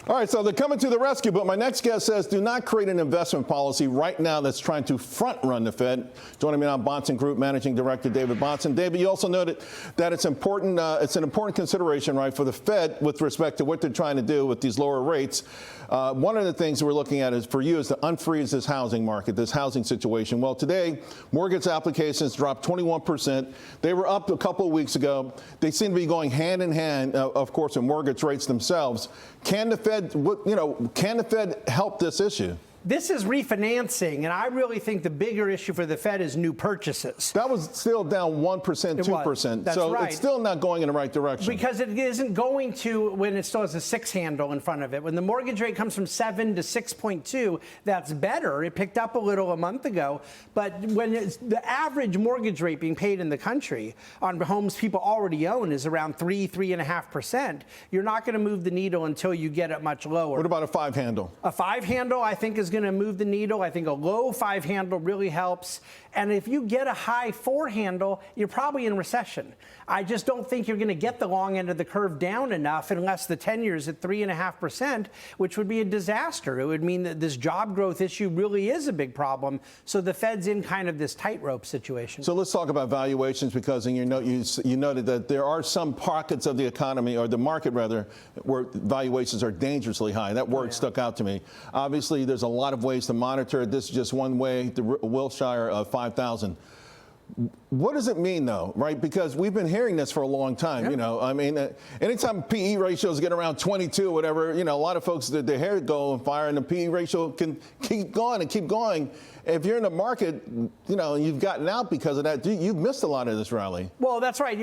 All right, so they're coming to the rescue, but my next guest says do not create an investment policy right now that's trying to front-run the Fed. Joining me now, Bahnsen Group Managing Director David Bahnsen. David, you also noted that it's important. It's an important consideration, right, for the Fed with respect to what they're trying to do with these lower rates. One of the things we're looking at is for you is to unfreeze this housing market, this housing situation. Well, today, mortgage applications dropped 21%. They were up a couple of weeks ago. They seem to be going hand in hand, of course, with mortgage rates themselves. Can the Fed, can the Fed help this issue? This is refinancing, and I really think the bigger issue for the Fed is new purchases. That was still down 1%, 2%. That's so right. It's still not going in the right direction. Because it isn't going to when it still has a 6 handle in front of it. When the mortgage rate comes from 7 to 6.2, that's better. It picked up a little a month ago. But when it's the average mortgage rate being paid in the country on homes people already own is around 3.5%, you're not going to move the needle until you get it much lower. What about a 5 handle? A 5 handle, I think, is going to move the needle. I think a low 5 handle really helps. And if you get a high 4 handle, you're probably in recession. I just don't think you're going to get the long end of the curve down enough unless the 10 years at 3.5%, which would be a disaster. It would mean that this job growth issue really is a big problem. So the Fed's in kind of this tightrope situation. So let's talk about valuations, because in your note you noted that there are some pockets of the economy, or the market rather, where valuations are dangerously high. That word stuck out to me. Obviously, there's a lot of ways to monitor it. This is just one way. The Wilshire of 5,000. What does it mean, though, right? Because we've been hearing this for a long time. Yep. You know, I mean, anytime PE ratios get around 22 or whatever, you know, a lot of folks, their hair go on fire, and the PE ratio can keep going and keep going. If you're in the market, you know, and you've gotten out because of that, you've missed a lot of this rally. Well, that's right.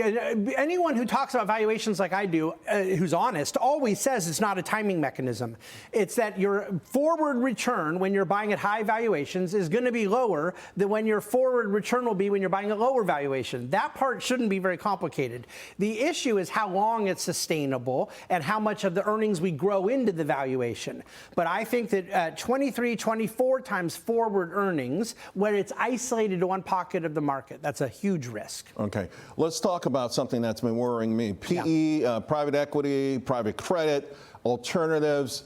Anyone who talks about valuations like I do, who's honest, always says it's not a timing mechanism. It's that your forward return when you're buying at high valuations is going to be lower than when your forward return will be when you're buying a lower valuation. That part shouldn't be very complicated. The issue is how long it's sustainable and how much of the earnings we grow into the valuation. But I think that 23, 24 times forward earnings, where it's isolated to one pocket of the market, that's a huge risk. Okay, let's talk about something that's been worrying me. PE, private equity, private credit, alternatives.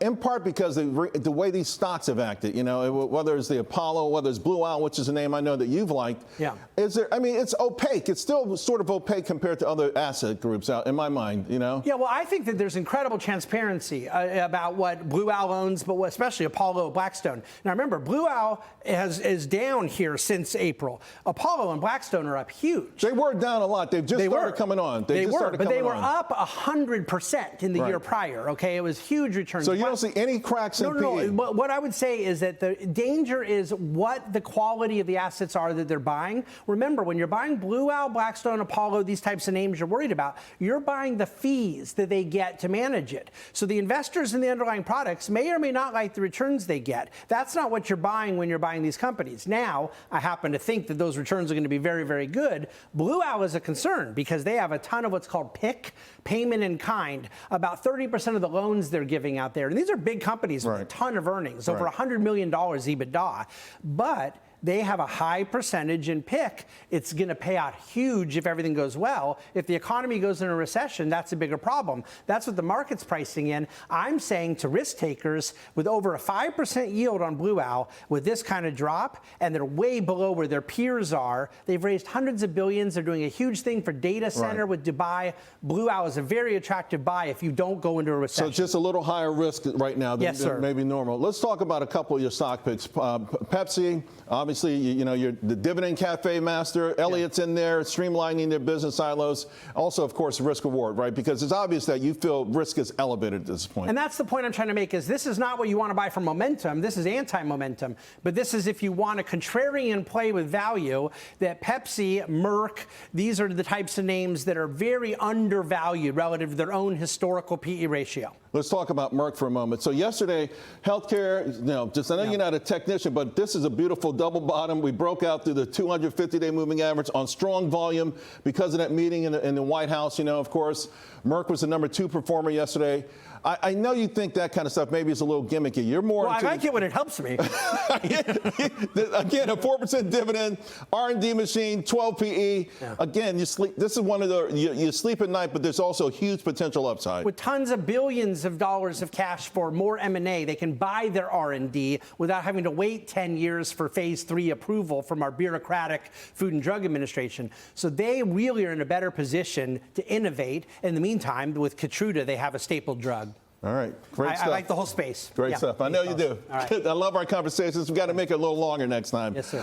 In part because the way these stocks have acted, you know, whether it's the Apollo, whether it's Blue Owl, which is a name I know that you've liked. Yeah. Is there? I mean, it's opaque. It's still sort of opaque compared to other asset groups out in my mind, you know. Yeah. Well, I think that there's incredible transparency about what Blue Owl owns, but especially Apollo, Blackstone. Now, remember, Blue Owl is down here since April. Apollo and Blackstone are up huge. They were down a lot. They've just started coming on. They were, but they were up 100% in the year prior. Okay, it was huge returns. So you don't see any cracks in PE? No. What I would say is that the danger is what the quality of the assets are that they're buying. Remember, when you're buying Blue Owl, Blackstone, Apollo, these types of names you're worried about, you're buying the fees that they get to manage it. So the investors in the underlying products may or may not like the returns they get. That's not what you're buying when you're buying these companies. Now, I happen to think that those returns are going to be very, very good. Blue Owl is a concern because they have a ton of what's called PIK, payment in kind, about 30% of the loans they're giving out there. And these are big companies with a ton of earnings, over $100 million EBITDA. But they have a high percentage in PIK. It's going to pay out huge if everything goes well. If the economy goes into a recession, that's a bigger problem. That's what the market's pricing in. I'm saying to risk takers with over a 5% yield on Blue Owl with this kind of drop, and they're way below where their peers are. They've raised hundreds of billions. They're doing a huge thing for data center with Dubai. Blue Owl is a very attractive buy if you don't go into a recession. So just a little higher risk right now than maybe normal. Let's talk about a couple of your stock picks. Pepsi, obviously, you know, you're the dividend cafe master. Elliott's in there, streamlining their business silos. Also, of course, risk reward, right? Because it's obvious that you feel risk is elevated at this point. And that's the point I'm trying to make is this is not what you want to buy for momentum. This is anti-momentum. But this is if you want a contrarian play with value, that Pepsi, Merck, these are the types of names that are very undervalued relative to their own historical PE ratio. Let's talk about Merck for a moment. So yesterday, healthcare, you know, just I know you're not a technician, but this is a beautiful double bottom. We broke out through the 250-day moving average on strong volume because of that meeting in the White House. You know, of course, Merck was the #2 performer yesterday. I know you think that kind of stuff maybe is a little gimmicky. You're more Well, I into like it when it helps me. again, a 4% dividend, R&D machine, 12 PE. Yeah. Again, you sleep. This is one of the you sleep at night, but there's also huge potential upside. With tons of billions of dollars of cash for more M&A, they can buy their R&D without having to wait 10 years for phase 3 approval from our bureaucratic Food and Drug Administration. So they really are in a better position to innovate. In the meantime, with Keytruda, they have a staple drug. All right, great stuff. I like the whole space. Great stuff. I know you do. All right. I love our conversations. We've got to make it a little longer next time. Yes, sir.